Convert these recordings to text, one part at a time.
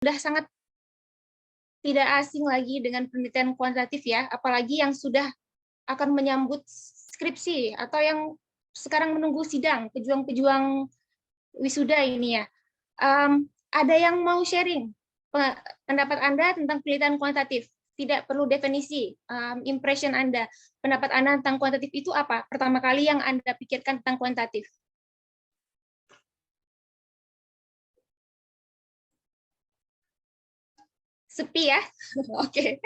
sudah sangat tidak asing lagi dengan penelitian kuantitatif ya, apalagi yang sudah akan menyambut skripsi atau yang sekarang menunggu sidang, pejuang-pejuang wisuda ini ya. Ada yang mau sharing pendapat Anda tentang penelitian kuantitatif? Tidak perlu definisi, impression Anda, pendapat Anda tentang kuantitatif itu apa? Pertama kali yang Anda pikirkan tentang kuantitatif. Sepi ya? Oke.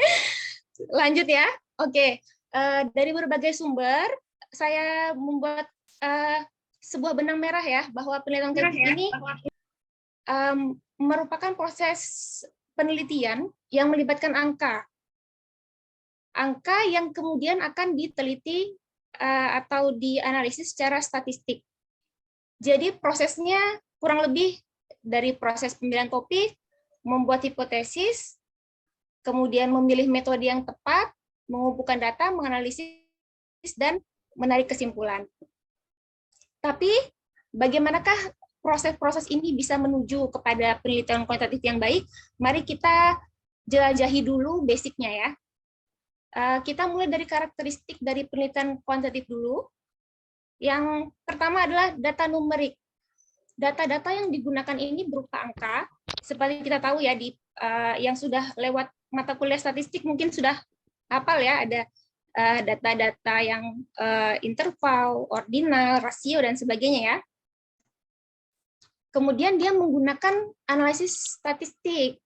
Lanjut ya. Oke. Dari berbagai sumber, saya membuat sebuah benang merah ya, bahwa penelitian kuantitatif ini merupakan proses penelitian yang melibatkan angka. Angka yang kemudian akan diteliti atau dianalisis secara statistik. Jadi prosesnya kurang lebih dari proses pemilihan topik, membuat hipotesis, kemudian memilih metode yang tepat, mengumpulkan data, menganalisis, dan menarik kesimpulan. Tapi bagaimanakah proses-proses ini bisa menuju kepada penelitian kuantitatif yang baik? Mari kita jelajahi dulu basicnya ya. Kita mulai dari karakteristik dari penelitian kuantitatif dulu. Yang pertama adalah data numerik. Data-data yang digunakan ini berupa angka. Seperti kita tahu ya, yang sudah lewat mata kuliah statistik mungkin sudah hafal ya, ada data-data yang interval, ordinal, rasio, dan sebagainya ya. Kemudian dia menggunakan analisis statistik,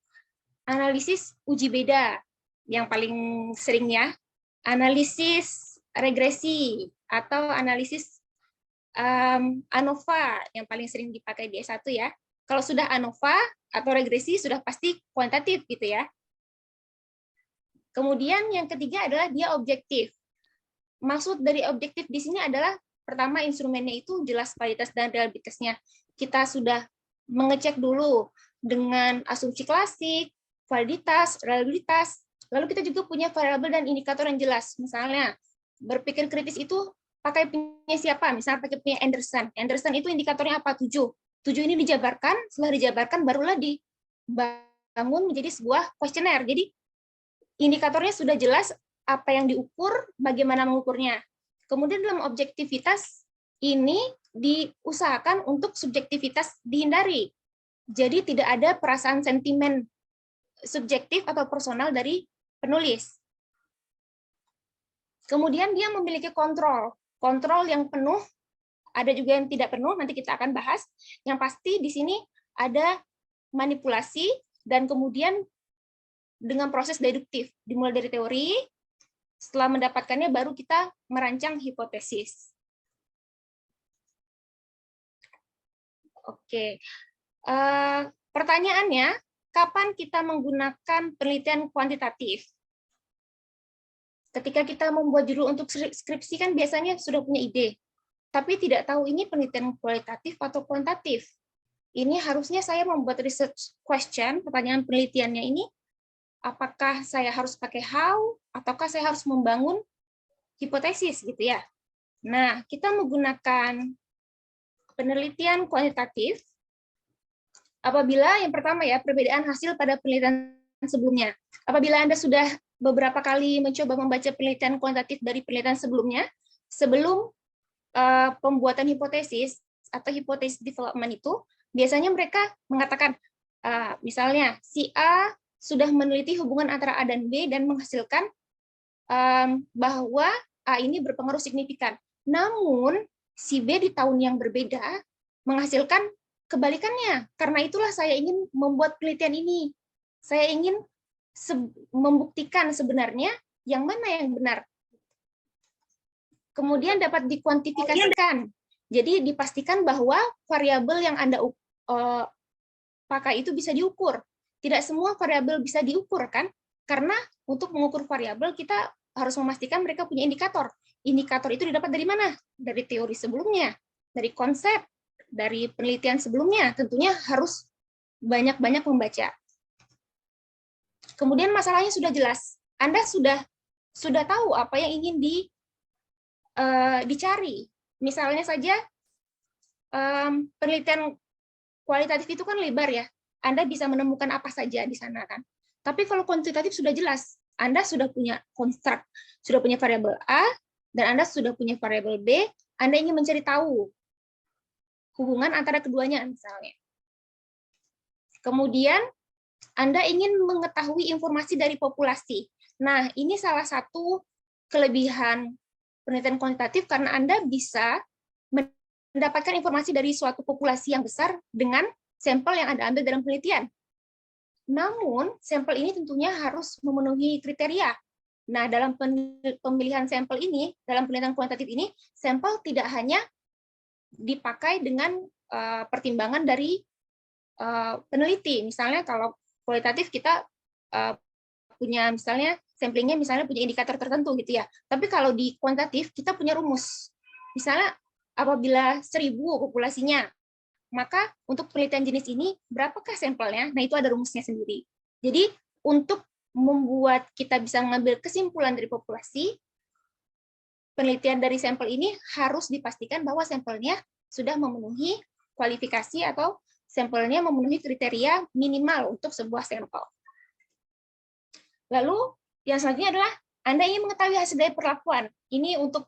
analisis uji beda yang paling seringnya, analisis regresi atau analisis ANOVA yang paling sering dipakai di S1 ya. Kalau sudah ANOVA atau regresi sudah pasti kuantitatif gitu ya. Kemudian yang ketiga adalah dia objektif. Maksud dari objektif di sini adalah pertama instrumennya itu jelas validitas dan reliabilitasnya. Kita sudah mengecek dulu dengan asumsi klasik, validitas, reliabilitas. Lalu kita juga punya variabel dan indikator yang jelas. Misalnya berpikir kritis itu pakai punya siapa? Misalnya pakai punya Anderson. Anderson itu indikatornya apa? 7. 7 ini dijabarkan, setelah dijabarkan barulah dibangun menjadi sebuah kuesioner. Jadi indikatornya sudah jelas apa yang diukur, bagaimana mengukurnya. Kemudian dalam objektivitas ini diusahakan untuk subjektivitas dihindari. Jadi tidak ada perasaan sentimen subjektif atau personal dari penulis. Kemudian dia memiliki kontrol yang penuh, ada juga yang tidak penuh, nanti kita akan bahas. Yang pasti di sini ada manipulasi, dan kemudian dengan proses deduktif, dimulai dari teori, setelah mendapatkannya baru kita merancang hipotesis. Oke, pertanyaannya, kapan kita menggunakan penelitian kuantitatif? Ketika kita membuat judul untuk skripsi kan biasanya sudah punya ide, tapi tidak tahu ini penelitian kualitatif atau kuantitatif. Ini harusnya saya membuat research question, pertanyaan penelitiannya ini, apakah saya harus pakai how, ataukah saya harus membangun hipotesis gitu ya. Nah, kita menggunakan penelitian kuantitatif apabila yang pertama ya, perbedaan hasil pada penelitian sebelumnya. Apabila Anda sudah beberapa kali mencoba membaca penelitian kuantitatif dari penelitian sebelumnya, sebelum pembuatan hipotesis atau hipotesis development itu, biasanya mereka mengatakan, misalnya, si A sudah meneliti hubungan antara A dan B dan menghasilkan bahwa A ini berpengaruh signifikan. Namun, si B di tahun yang berbeda menghasilkan kebalikannya. Karena itulah saya ingin membuat penelitian ini. Saya ingin membuktikan sebenarnya yang mana yang benar. Kemudian dapat dikuantifikasikan. Jadi dipastikan bahwa variabel yang Anda pakai itu bisa diukur. Tidak semua variabel bisa diukur kan? Karena untuk mengukur variabel kita harus memastikan mereka punya indikator. Indikator itu didapat dari mana? Dari teori sebelumnya, dari konsep, dari penelitian sebelumnya. Tentunya harus banyak-banyak membaca. Kemudian masalahnya sudah jelas. Anda sudah tahu apa yang ingin dicari. Misalnya saja penelitian kualitatif itu kan lebar ya. Anda bisa menemukan apa saja di sana kan. Tapi kalau kuantitatif sudah jelas, Anda sudah punya konstruk, sudah punya variabel A, dan Anda sudah punya variabel B, Anda ingin mencari tahu hubungan antara keduanya misalnya. Kemudian Anda ingin mengetahui informasi dari populasi. Nah, ini salah satu kelebihan penelitian kuantitatif karena Anda bisa mendapatkan informasi dari suatu populasi yang besar dengan sampel yang Anda ambil dalam penelitian. Namun, sampel ini tentunya harus memenuhi kriteria. Nah, dalam pemilihan sampel ini, dalam penelitian kuantitatif ini, sampel tidak hanya dipakai dengan pertimbangan dari peneliti. Misalnya kalau kualitatif kita punya misalnya samplingnya misalnya punya indikator tertentu gitu ya. Tapi kalau di kuantitatif kita punya rumus. Misalnya apabila 1.000 populasinya, maka untuk penelitian jenis ini berapakah sampelnya? Nah, itu ada rumusnya sendiri. Jadi untuk membuat kita bisa mengambil kesimpulan dari populasi, penelitian dari sampel ini harus dipastikan bahwa sampelnya sudah memenuhi kualifikasi atau sampelnya memenuhi kriteria minimal untuk sebuah sampel. Lalu yang selanjutnya adalah Anda ingin mengetahui hasil dari perlakuan. Ini untuk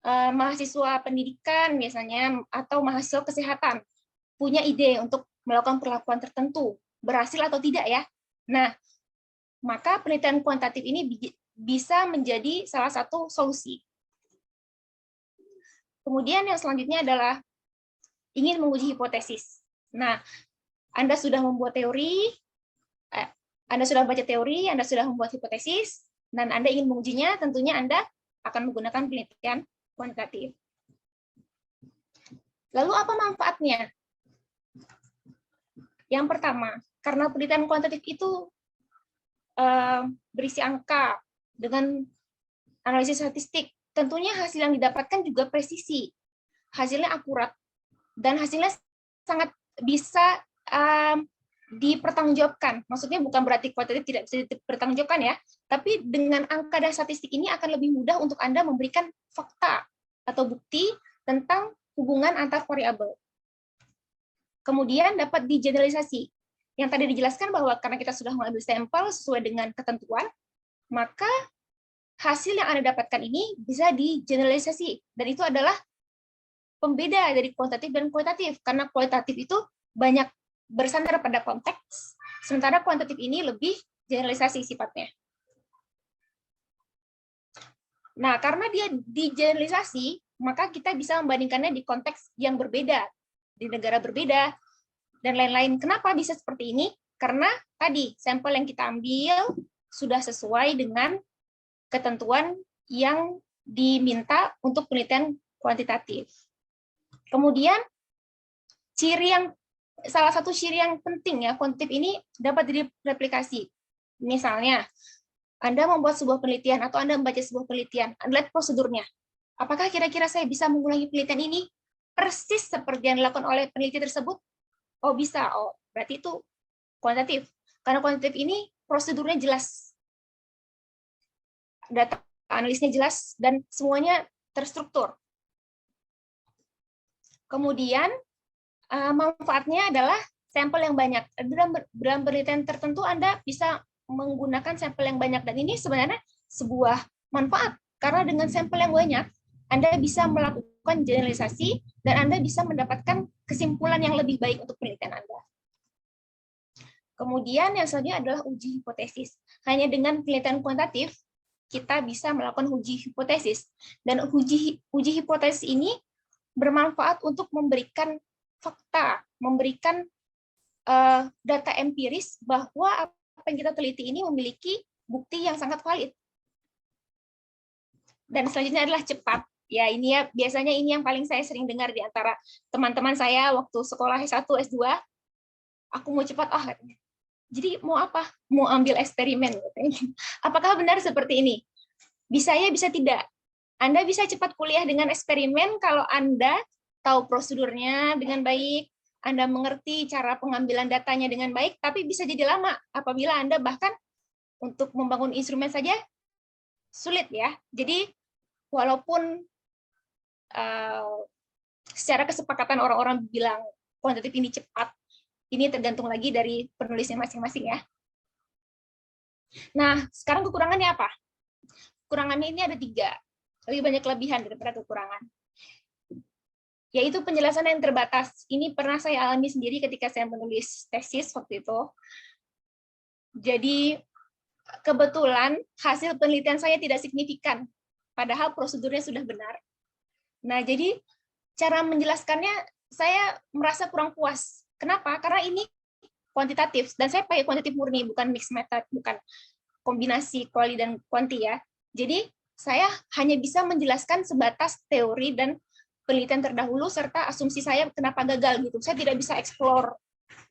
mahasiswa pendidikan biasanya atau mahasiswa kesehatan punya ide untuk melakukan perlakuan tertentu, berhasil atau tidak ya. Nah, maka penelitian kuantitatif ini bisa menjadi salah satu solusi. Kemudian yang selanjutnya adalah ingin menguji hipotesis. Nah, Anda sudah membuat teori, Anda sudah baca teori, Anda sudah membuat hipotesis, dan Anda ingin mengujinya, tentunya Anda akan menggunakan penelitian kuantitatif. Lalu apa manfaatnya? Yang pertama, karena penelitian kuantitatif itu berisi angka dengan analisis statistik, tentunya hasil yang didapatkan juga presisi, hasilnya akurat, dan hasilnya sangat bisa dipertanggungjawabkan. Maksudnya bukan berarti kuantitatif tidak bisa dipertanggungjawabkan ya, tapi dengan angka dan statistik ini akan lebih mudah untuk Anda memberikan fakta atau bukti tentang hubungan antar variabel. Kemudian dapat digeneralisasi. Yang tadi dijelaskan bahwa karena kita sudah mengambil sampel sesuai dengan ketentuan, maka hasil yang Anda dapatkan ini bisa digeneralisasi. Dan itu adalah pembeda dari kuantitatif dan kualitatif. Karena kualitatif itu banyak bersandar pada konteks, sementara kuantitatif ini lebih generalisasi sifatnya. Nah, karena dia digeneralisasi, maka kita bisa membandingkannya di konteks yang berbeda, di negara berbeda, dan lain-lain. Kenapa bisa seperti ini? Karena tadi, sampel yang kita ambil sudah sesuai dengan ketentuan yang diminta untuk penelitian kuantitatif. Kemudian, salah satu ciri yang penting ya, kuantitatif ini dapat direplikasi. Misalnya, Anda membuat sebuah penelitian atau Anda membaca sebuah penelitian, Anda lihat prosedurnya. Apakah kira-kira saya bisa mengulangi penelitian ini persis seperti yang dilakukan oleh peneliti tersebut? Oh bisa, oh berarti itu kuantitatif. Karena kuantitatif ini prosedurnya jelas, data analisnya jelas, dan semuanya terstruktur. Kemudian manfaatnya adalah sampel yang banyak. Dalam penelitian tertentu Anda bisa menggunakan sampel yang banyak, dan ini sebenarnya sebuah manfaat karena dengan sampel yang banyak Anda bisa melakukan generalisasi dan Anda bisa mendapatkan kesimpulan yang lebih baik untuk penelitian Anda. Kemudian yang selanjutnya adalah uji hipotesis. Hanya dengan penelitian kuantitatif kita bisa melakukan uji hipotesis, dan uji hipotesis ini bermanfaat untuk memberikan fakta, memberikan data empiris bahwa apa yang kita teliti ini memiliki bukti yang sangat valid. Dan selanjutnya adalah cepat. Ya, ini ya biasanya ini yang paling saya sering dengar di antara teman-teman saya waktu sekolah S1, S2. Aku mau cepat, jadi mau apa? Mau ambil eksperimen. Apakah benar seperti ini? Bisa ya, bisa tidak. Anda bisa cepat kuliah dengan eksperimen kalau Anda tahu prosedurnya dengan baik, Anda mengerti cara pengambilan datanya dengan baik, tapi bisa jadi lama apabila Anda bahkan untuk membangun instrumen saja sulit ya. Jadi walaupun secara kesepakatan orang-orang bilang kuantitatif ini cepat, Ini tergantung lagi dari penulisnya masing-masing ya. Nah, sekarang kekurangannya apa? Kekurangannya ini ada 3. Lebih banyak kelebihan daripada kekurangan. Yaitu penjelasan yang terbatas. Ini pernah saya alami sendiri ketika saya menulis tesis waktu itu. Jadi, kebetulan hasil penelitian saya tidak signifikan, padahal prosedurnya sudah benar. Nah, jadi cara menjelaskannya saya merasa kurang puas. Kenapa? Karena ini kuantitatif, dan saya pakai kuantitatif murni, bukan mixed method, bukan kombinasi quali dan kuanti ya. Jadi, saya hanya bisa menjelaskan sebatas teori dan penelitian terdahulu serta asumsi saya kenapa gagal gitu. Saya tidak bisa explore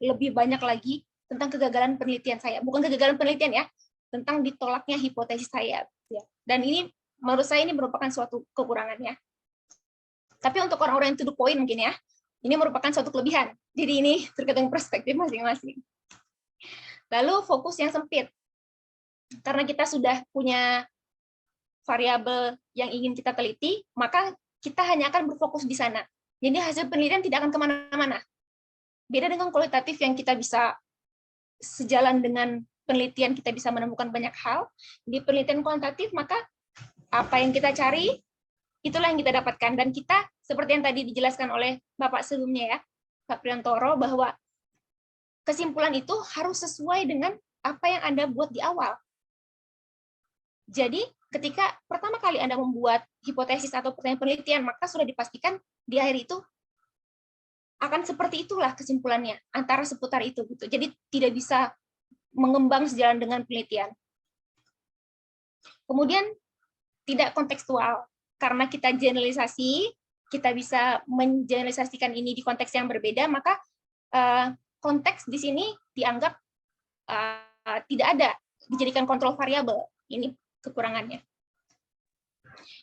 lebih banyak lagi tentang kegagalan penelitian saya. Bukan kegagalan penelitian ya, tentang ditolaknya hipotesis saya. Dan ini menurut saya ini merupakan suatu kekurangannya. Tapi untuk orang-orang yang to the point mungkin ya, ini merupakan suatu kelebihan. Jadi ini tergantung perspektif masing-masing. Lalu fokus yang sempit. Karena kita sudah punya variabel yang ingin kita teliti, maka kita hanya akan berfokus di sana. Jadi hasil penelitian tidak akan kemana-mana. Beda dengan kualitatif yang kita bisa sejalan dengan penelitian, kita bisa menemukan banyak hal. Di penelitian kuantitatif, maka apa yang kita cari, itulah yang kita dapatkan. Dan kita, seperti yang tadi dijelaskan oleh Bapak sebelumnya ya, Pak Priantoro, bahwa kesimpulan itu harus sesuai dengan apa yang Anda buat di awal. Jadi, ketika pertama kali Anda membuat hipotesis atau pertanyaan penelitian, maka sudah dipastikan di akhir itu akan seperti itulah kesimpulannya, antara seputar itu. Gitu. Jadi, tidak bisa mengembang sejalan dengan penelitian. Kemudian, tidak kontekstual. Karena kita generalisasi, kita bisa mengeneralisasikan ini di konteks yang berbeda, maka konteks di sini dianggap tidak ada, dijadikan kontrol variabel. Ini kekurangannya.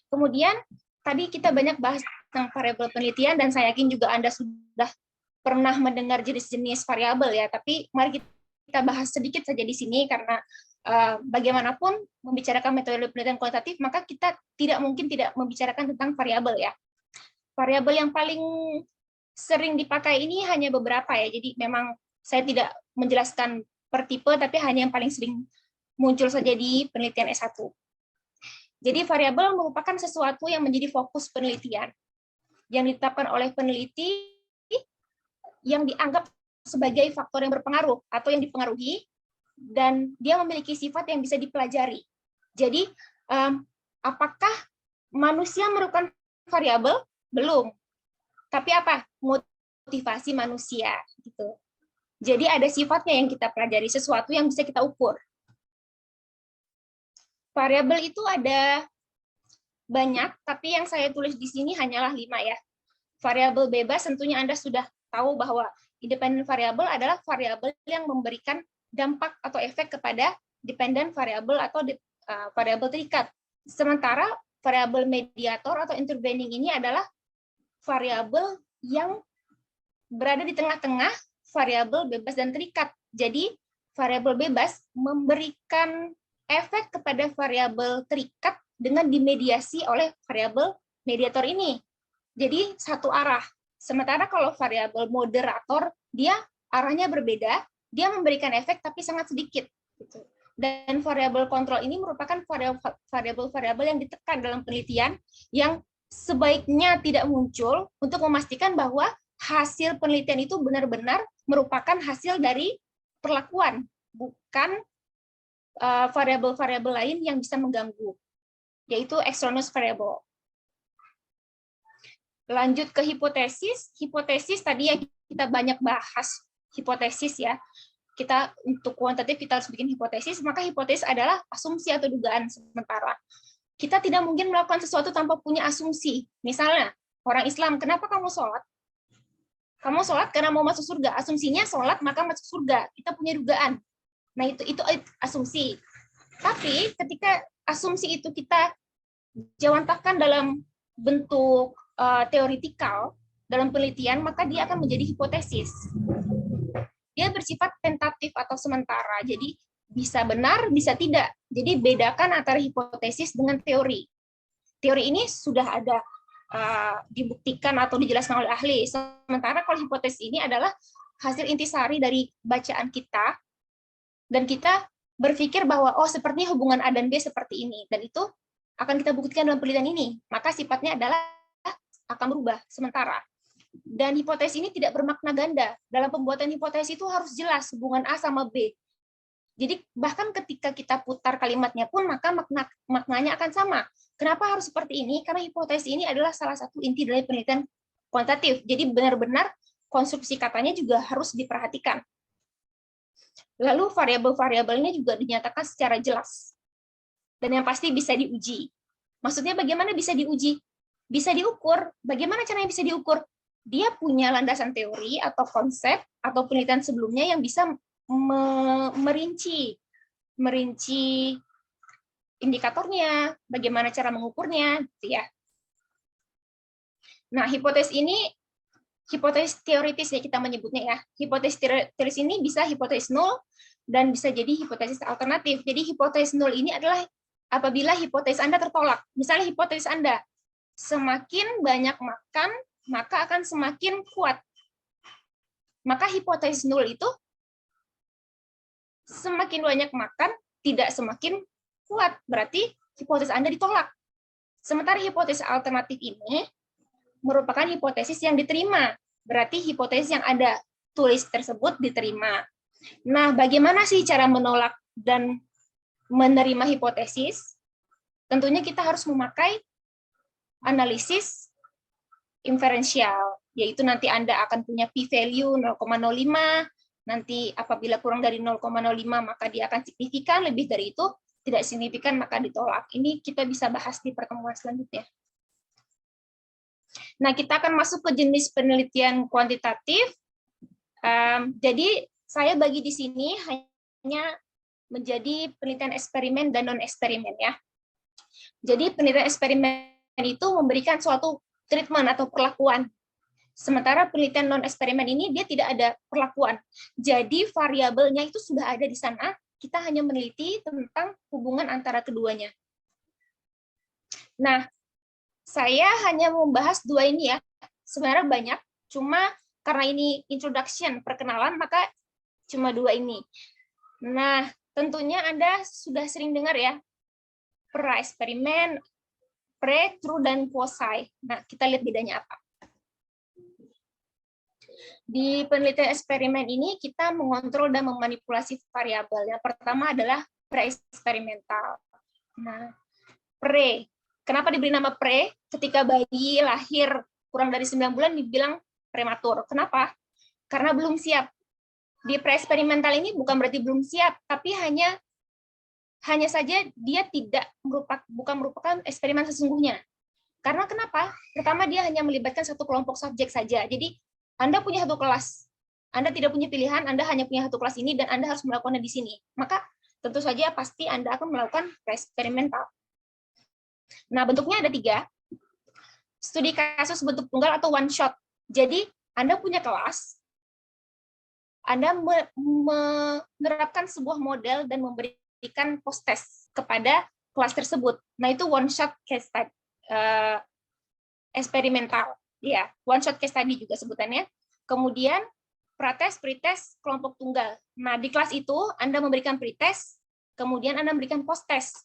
Kemudian, tadi kita banyak bahas tentang variabel penelitian, dan saya yakin juga Anda sudah pernah mendengar jenis-jenis variabel ya, tapi mari kita bahas sedikit saja di sini, karena bagaimanapun membicarakan metode penelitian kualitatif, maka kita tidak mungkin tidak membicarakan tentang variabel ya. Variabel yang paling sering dipakai ini hanya beberapa ya, jadi memang saya tidak menjelaskan per tipe, tapi hanya yang paling sering muncul saja di penelitian S1. Jadi variabel merupakan sesuatu yang menjadi fokus penelitian, yang ditetapkan oleh peneliti, yang dianggap sebagai faktor yang berpengaruh atau yang dipengaruhi, dan dia memiliki sifat yang bisa dipelajari. Jadi, apakah manusia merupakan variabel? Belum. Tapi apa? Motivasi manusia. Gitu. Jadi ada sifatnya yang kita pelajari, sesuatu yang bisa kita ukur. Variabel itu ada banyak, tapi yang saya tulis di sini hanyalah 5 ya. Variabel bebas tentunya Anda sudah tahu bahwa independent variabel adalah variabel yang memberikan dampak atau efek kepada dependent variabel atau variabel terikat. Sementara variabel mediator atau intervening ini adalah variabel yang berada di tengah-tengah variabel bebas dan terikat. Jadi variabel bebas memberikan efek kepada variabel terikat dengan dimediasi oleh variabel mediator ini. Jadi satu arah. Sementara kalau variabel moderator, dia arahnya berbeda, dia memberikan efek tapi sangat sedikit. Dan variabel kontrol ini merupakan variabel-variabel yang ditekan dalam penelitian yang sebaiknya tidak muncul untuk memastikan bahwa hasil penelitian itu benar-benar merupakan hasil dari perlakuan, bukan variabel-variabel lain yang bisa mengganggu, yaitu extraneous variable. Lanjut ke hipotesis. Hipotesis tadi yang kita banyak bahas, hipotesis ya. Kita untuk kuantitatif kita harus bikin hipotesis, maka hipotesis adalah asumsi atau dugaan sementara. Kita tidak mungkin melakukan sesuatu tanpa punya asumsi. Misalnya, orang Islam, kenapa kamu sholat? Kamu sholat karena mau masuk surga. Asumsinya sholat maka masuk surga. Kita punya dugaan. Nah, itu asumsi. Tapi ketika asumsi itu kita jawantahkan dalam bentuk teoritikal dalam penelitian, maka dia akan menjadi hipotesis. Dia bersifat tentatif atau sementara. Jadi bisa benar, bisa tidak. Jadi bedakan antara hipotesis dengan teori. Teori ini sudah ada dibuktikan atau dijelaskan oleh ahli. Sementara kalau hipotesis ini adalah hasil intisari dari bacaan kita, dan kita berpikir bahwa oh sepertinya hubungan A dan B seperti ini, dan itu akan kita buktikan dalam penelitian ini, maka sifatnya adalah akan berubah sementara. Dan hipotesis ini tidak bermakna ganda. Dalam pembuatan hipotesis itu harus jelas hubungan A sama B. Jadi bahkan ketika kita putar kalimatnya pun maka maknanya akan sama. Kenapa harus seperti ini? Karena hipotesis ini adalah salah satu inti dari penelitian kuantitatif. Jadi benar-benar konstruksi katanya juga harus diperhatikan. Lalu variabel-variabelnya juga dinyatakan secara jelas. Dan yang pasti bisa diuji. Maksudnya bagaimana bisa diuji? Bisa diukur. Bagaimana caranya bisa diukur? Dia punya landasan teori atau konsep atau penelitian sebelumnya yang bisa merinci indikatornya, bagaimana cara mengukurnya, gitu ya. Nah, hipotesis ini hipotesis teoritis ya kita menyebutnya ya. Hipotesis teoritis ini bisa hipotesis nol dan bisa jadi hipotesis alternatif. Jadi hipotesis nol ini adalah apabila hipotesis Anda tertolak. Misalnya hipotesis Anda semakin banyak makan, maka akan semakin kuat. Maka hipotesis nol itu semakin banyak makan, tidak semakin kuat. Berarti hipotesis Anda ditolak. Sementara hipotesis alternatif ini merupakan hipotesis yang diterima. Berarti hipotesis yang Anda tulis tersebut diterima. Nah, bagaimana sih cara menolak dan menerima hipotesis? Tentunya kita harus memakai analisis inferensial, yaitu nanti Anda akan punya p-value 0,05, nanti apabila kurang dari 0,05 maka dia akan signifikan, lebih dari itu tidak signifikan maka ditolak. Ini kita bisa bahas di pertemuan selanjutnya. Nah, kita akan masuk ke jenis penelitian kuantitatif. Jadi saya bagi di sini hanya menjadi penelitian eksperimen dan non-eksperimen ya. Jadi penelitian eksperimen itu memberikan suatu treatment atau perlakuan. Sementara penelitian non-eksperimen ini dia tidak ada perlakuan. Jadi variabelnya itu sudah ada di sana, kita hanya meneliti tentang hubungan antara keduanya. Nah, saya hanya membahas dua ini ya. Sebenarnya banyak, cuma karena ini introduction, perkenalan, maka cuma dua ini. Nah, tentunya Anda sudah sering dengar ya, pra-eksperimen, pre, true, dan quasi. Nah, kita lihat bedanya apa. Di penelitian eksperimen ini, kita mengontrol dan memanipulasi variabel. Yang pertama adalah pre-eksperimental. Nah, pre. Kenapa diberi nama pre? Ketika bayi lahir kurang dari 9 bulan dibilang prematur. Kenapa? Karena belum siap. Di pre-eksperimental ini bukan berarti belum siap, tapi hanya saja dia bukan merupakan eksperimen sesungguhnya. Karena kenapa? Pertama, dia hanya melibatkan satu kelompok subjek saja. Jadi, Anda punya satu kelas. Anda tidak punya pilihan, Anda hanya punya satu kelas ini, dan Anda harus melakukannya di sini. Maka, tentu saja pasti Anda akan melakukan eksperimental. Nah, bentuknya ada 3. Studi kasus bentuk tunggal atau one shot. Jadi, Anda punya kelas, Anda menerapkan sebuah model dan memberikan post-test kepada kelas tersebut. Nah, itu one shot case study. Eksperimental, ya, one shot case study juga sebutannya. Kemudian pretest, pretest, kelompok tunggal. Nah, di kelas itu Anda memberikan pretest, kemudian Anda memberikan post-test.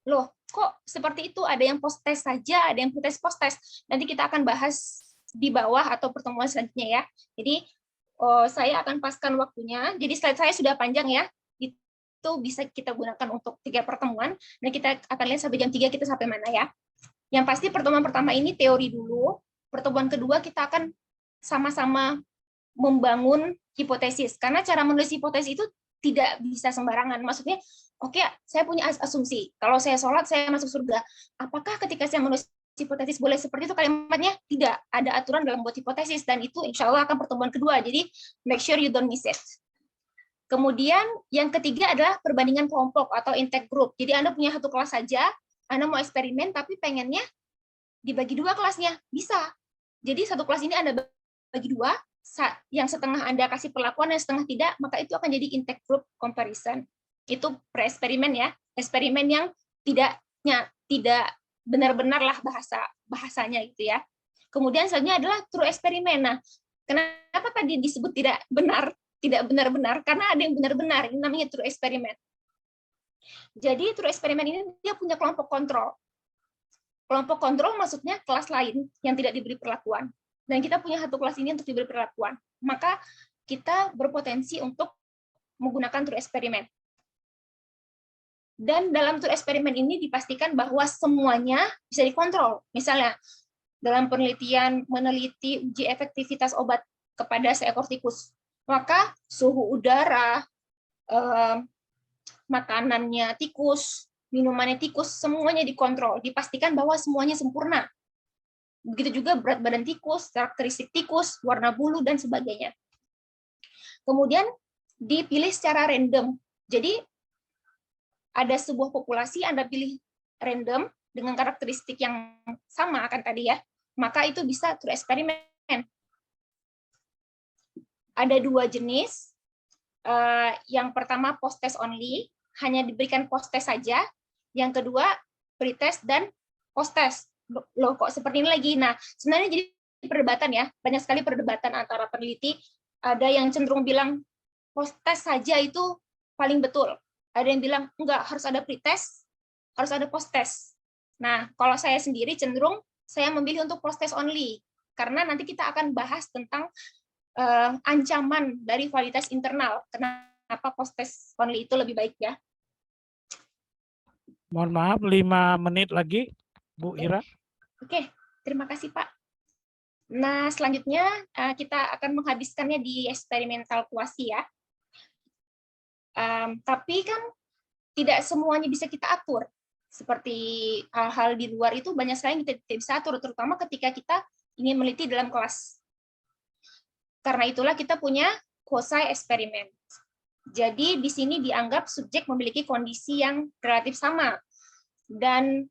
Loh, kok seperti itu? Ada yang post-test saja, ada yang pretest post-test. Nanti kita akan bahas di bawah atau pertemuan selanjutnya ya. Jadi saya akan paskan waktunya. Jadi slide saya sudah panjang ya. Itu bisa kita gunakan untuk 3 pertemuan. Nah, kita akan lihat sampai jam 3 kita sampai mana ya. Yang pasti pertemuan pertama ini teori dulu. Pertemuan kedua kita akan sama-sama membangun hipotesis. Karena cara menulis hipotesis itu tidak bisa sembarangan. Maksudnya, oke, saya punya asumsi. Kalau saya sholat, saya masuk surga. Apakah ketika saya menulis hipotesis boleh seperti itu kalimatnya? Tidak. Ada aturan dalam buat hipotesis. Dan itu insya Allah akan pertemuan kedua. Jadi, make sure you don't miss it. Kemudian, yang ketiga adalah perbandingan kelompok atau intake group. Jadi, Anda punya satu kelas saja, Anda mau eksperimen, tapi pengennya dibagi 2 kelasnya. Bisa. Jadi satu kelas ini Anda bagi 2, yang setengah Anda kasih perlakuan, yang setengah tidak, maka itu akan jadi intake group comparison. Itu pre-eksperimen ya. Eksperimen yang tidak benar-benar lah bahasanya gitu ya. Kemudian selanjutnya adalah true eksperimen. Nah, Kenapa tadi disebut tidak benar? Tidak benar-benar, karena ada yang benar-benar, ini namanya true eksperimen. Jadi true eksperimen ini dia punya kelompok kontrol. Kelompok kontrol maksudnya kelas lain yang tidak diberi perlakuan. Dan kita punya satu kelas ini untuk diberi perlakuan. Maka kita berpotensi untuk menggunakan true eksperimen. Dan dalam true eksperimen ini dipastikan bahwa semuanya bisa dikontrol. Misalnya, dalam penelitian meneliti uji efektivitas obat kepada seekor tikus, maka suhu udara, makanannya tikus, minumannya tikus, semuanya dikontrol, dipastikan bahwa semuanya sempurna. Begitu juga berat badan tikus, karakteristik tikus, warna bulu, dan sebagainya. Kemudian dipilih secara random. Jadi ada sebuah populasi, Anda pilih random dengan karakteristik yang sama akan tadi ya, maka itu bisa true eksperimen. Ada dua jenis. Yang pertama post-test only, hanya diberikan post-test saja. Yang kedua pre-test dan post-test. Loh, kok seperti ini lagi? Nah, sebenarnya jadi perdebatan ya, banyak sekali perdebatan antara peneliti. Ada yang cenderung bilang post-test saja itu paling betul. Ada yang bilang enggak, harus ada pre-test, harus ada post-test. Nah, kalau saya sendiri cenderung saya memilih untuk post-test only, karena nanti kita akan bahas tentang ancaman dari validitas internal. Kenapa post-test only itu lebih baik ya? Mohon maaf, 5 menit lagi, Bu Ira. Oke, terima kasih Pak. Nah, selanjutnya kita akan menghabiskannya di eksperimental kuasi ya. Tapi kan tidak semuanya bisa kita atur. Seperti hal-hal di luar itu banyak sekali yang kita tidak bisa atur, terutama ketika kita ingin meneliti dalam kelas. Karena itulah kita punya quasi eksperimen. Jadi di sini dianggap subjek memiliki kondisi yang relatif sama. Dan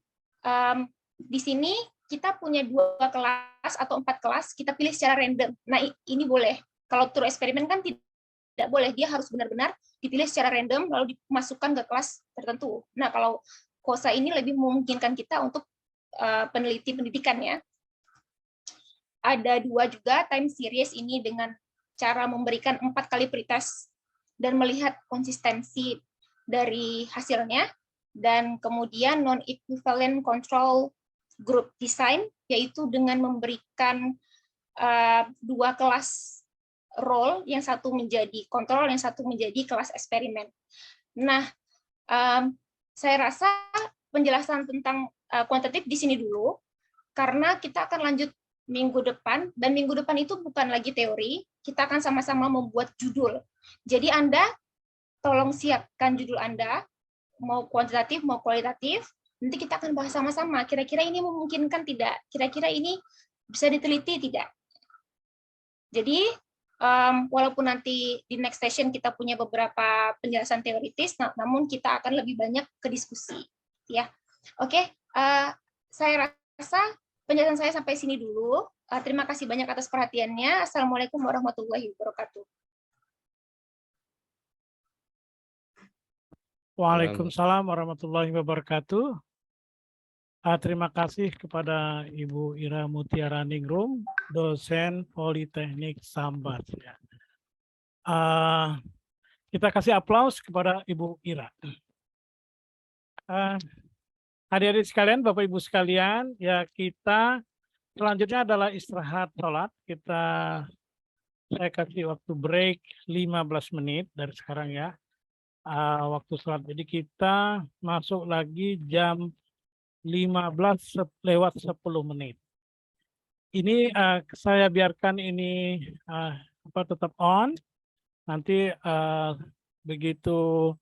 di sini kita punya 2 kelas atau 4 kelas, kita pilih secara random. Nah, ini boleh. Kalau true eksperimen kan tidak boleh, dia harus benar-benar dipilih secara random lalu dimasukkan ke kelas tertentu. Nah, kalau quasi ini lebih memungkinkan kita untuk peneliti pendidikan ya. Ada 2 juga time series ini dengan cara memberikan 4 kali pretest dan melihat konsistensi dari hasilnya, dan kemudian non-equivalent control group design, yaitu dengan memberikan 2 kelas role, yang satu menjadi kontrol, yang satu menjadi kelas eksperimen. Nah, saya rasa penjelasan tentang kuantitatif di sini dulu, karena kita akan lanjut minggu depan, dan minggu depan itu bukan lagi teori, kita akan sama-sama membuat judul. Jadi Anda tolong siapkan judul Anda, mau kuantitatif, mau kualitatif, nanti kita akan bahas sama-sama, kira-kira ini memungkinkan tidak, kira-kira ini bisa diteliti tidak. Jadi, walaupun nanti di next session kita punya beberapa penjelasan teoritis, namun kita akan lebih banyak ke diskusi. Ya, oke. Saya rasa penjelasan saya sampai sini dulu. Terima kasih banyak atas perhatiannya. Assalamualaikum warahmatullahi wabarakatuh. Waalaikumsalam warahmatullahi wabarakatuh. Terima kasih kepada Ibu Ira Mutiara Ningrum, dosen Politeknik Sambas. Kita kasih aplaus kepada Ibu Ira. Hadirin sekalian, Bapak Ibu sekalian, ya kita selanjutnya adalah istirahat sholat. Saya kasih waktu break 15 menit dari sekarang ya. Waktu sholat. Jadi kita masuk lagi jam 15 lewat 10 menit. Ini saya biarkan ini tetap on. Nanti begitu